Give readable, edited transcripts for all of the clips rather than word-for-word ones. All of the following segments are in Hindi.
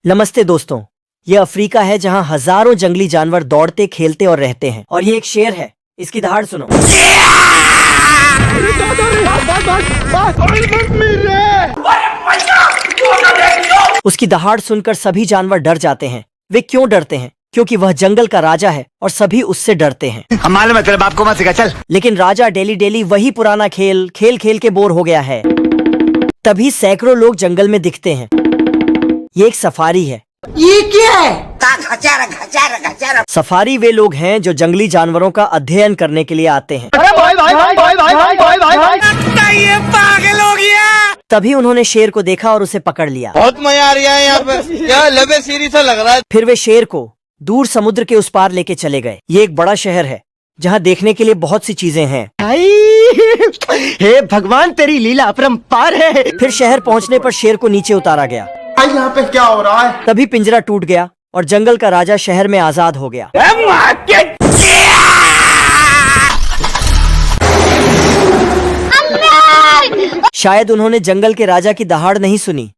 नमस्ते दोस्तों, ये अफ्रीका है जहाँ हजारों जंगली जानवर दौड़ते, खेलते और रहते हैं। और ये एक शेर है, इसकी दहाड़ सुनो। उसकी दहाड़ सुनकर सभी जानवर डर जाते हैं। वे क्यों डरते हैं? क्योंकि वह जंगल का राजा है और सभी उससे डरते हैं। हमारे मतलब आपको मत सिखा चल। लेकिन राजा डेली डेली वही पुराना खेल खेल खेल के बोर हो गया है। तभी सैकड़ों लोग जंगल में दिखते हैं। ये एक सफारी है। ये क्या है? घचारा। सफारी वे लोग हैं जो जंगली जानवरों का अध्ययन करने के लिए आते हैं। अरे भाई ये पागल हो गया। तभी उन्होंने शेर को देखा और उसे पकड़ लिया। बहुत मजा आ रहा है यहाँ पे, क्या लबे सीरी सा लग रहा है। फिर वे शेर को दूर समुद्र के उस पार लेके चले गए। ये एक बड़ा शहर है जहाँ देखने के लिए बहुत सी चीजें हैं। हे भगवान, तेरी लीला अपरंपार है। फिर शहर पहुँचने पर शेर को नीचे उतारा गया। यहाँ पे क्या हो रहा है? तभी पिंजरा टूट गया और जंगल का राजा शहर में आजाद हो गया। शायद उन्होंने जंगल के राजा की दहाड़ नहीं सुनी।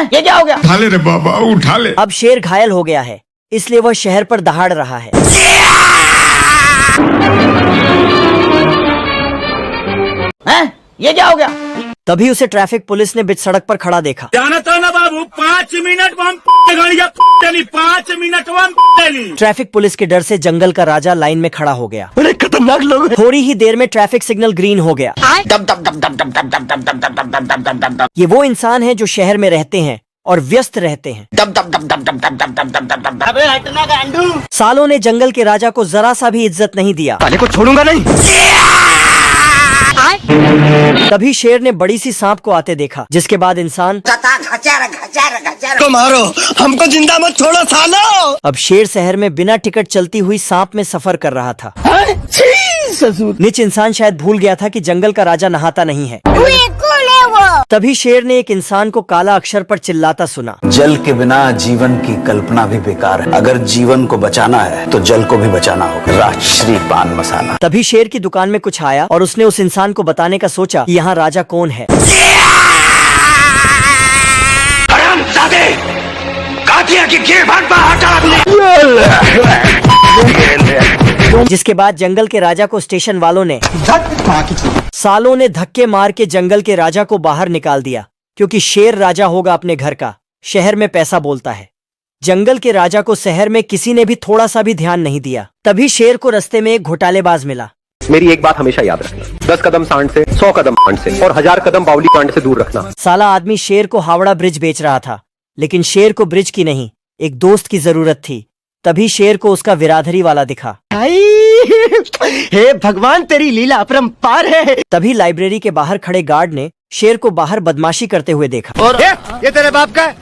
ये क्या हो गया? उठा ले रे बाबा, उठा ले। अब शेर घायल हो गया है, इसलिए वह शहर पर दहाड़ रहा है। ये क्या हो गया? तभी उसे ट्रैफिक पुलिस ने बीच सड़क पर खड़ा देखा। जाना था ना बाबू, 5 मिनट गाड़ी 5 मिनट। ट्रैफिक पुलिस के डर से जंगल का राजा लाइन में खड़ा हो गया। बड़े खतरनाक लोग हैं। थोड़ी ही देर में ट्रैफिक सिग्नल ग्रीन हो गया। ये वो इंसान है जो शहर में रहते हैं और व्यस्त रहते हैं। अबे हटना गांडू। सालों ने जंगल के राजा को जरा सा भी इज्जत नहीं दिया। साले को छोड़ूंगा नहीं। तभी शेर ने बड़ी सी सांप को आते देखा, जिसके बाद इंसान घचारा। तो मारो, हमको जिंदा मत छोड़ो सालो। अब शेर शहर में बिना टिकट चलती हुई सांप में सफर कर रहा था। नीच इंसान शायद भूल गया था कि जंगल का राजा नहाता नहीं है। तभी शेर ने एक इंसान को काला अक्षर पर चिल्लाता सुना। जल के बिना जीवन की कल्पना भी बेकार है। अगर जीवन को बचाना है तो जल को भी बचाना होगा। राजश्री पान मसाला। तभी शेर की दुकान में कुछ आया और उसने उस इंसान को बताने का सोचा कि यहाँ राजा कौन है। जिसके बाद जंगल के राजा को स्टेशन वालों ने सालों ने धक्के मार के जंगल के राजा को बाहर निकाल दिया, क्योंकि शेर राजा होगा अपने घर का, शहर में पैसा बोलता है। जंगल के राजा को शहर में किसी ने भी थोड़ा सा भी ध्यान नहीं दिया। तभी शेर को रास्ते में एक घोटालेबाज मिला। मेरी एक बात हमेशा याद रखना, 10 कदम सांड से, 100 कदम सांड से और 1000 कदम बावली कांड से दूर रखना। साला आदमी शेर को हावड़ा ब्रिज बेच रहा था, लेकिन शेर को ब्रिज की नहीं, एक दोस्त की जरूरत थी। तभी शेर को उसका विराधरी वाला दिखा। हे भगवान, तेरी लीला अपरंपार है। तभी लाइब्रेरी के बाहर खड़े गार्ड ने शेर को बाहर बदमाशी करते हुए देखा। और ये तेरे बाप का है,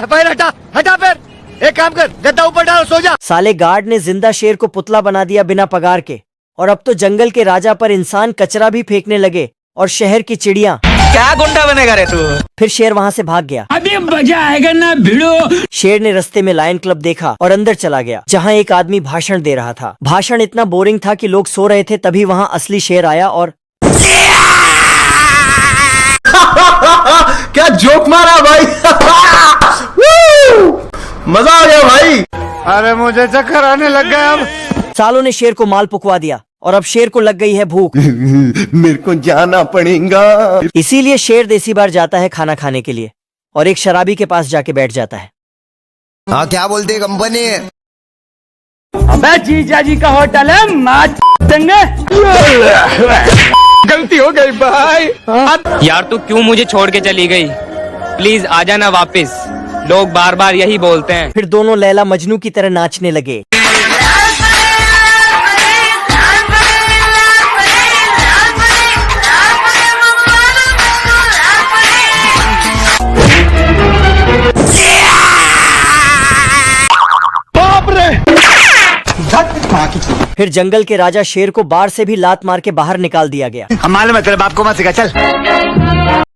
पैर हटा पैर। एक काम कर, गद्दा ऊपर डाल, सो जा। साले गार्ड ने जिंदा शेर को पुतला बना दिया बिना पगार के। और अब तो जंगल के राजा पर इंसान कचरा भी फेंकने लगे और शहर की चिड़िया। क्या गुंडा बनेगा रे तू? फिर शेर वहाँ से भाग गया। अभी मजा आएगा ना भिड़ो। शेर ने रास्ते में लायन क्लब देखा और अंदर चला गया, जहाँ एक आदमी भाषण दे रहा था। भाषण इतना बोरिंग था कि लोग सो रहे थे। तभी वहाँ असली शेर आया और क्या जोक मारा भाई। मजा आ गया भाई। अरे मुझे चक्कर आने लग गया अब। सालों ने शेर को माल पुकवा दिया और अब शेर को लग गई है भूख। मेरे को जाना पड़ेगा। इसीलिए शेर देसी बार जाता है खाना खाने के लिए और एक शराबी के पास जाके बैठ जाता है। हाँ, क्या बोलते कंपनी? अबे जीजा जी का होटल है, मार देंगे। गलती हो गई भाई। यार तू क्यों मुझे छोड़ के चली गई? प्लीज आ जाना वापस, लोग बार बार यही बोलते हैं। फिर दोनों लैला मजनू की तरह नाचने लगे। फिर जंगल के राजा शेर को बार से भी लात मार के बाहर निकाल दिया गया। हमारे मतलब आपको मत सिखा चल।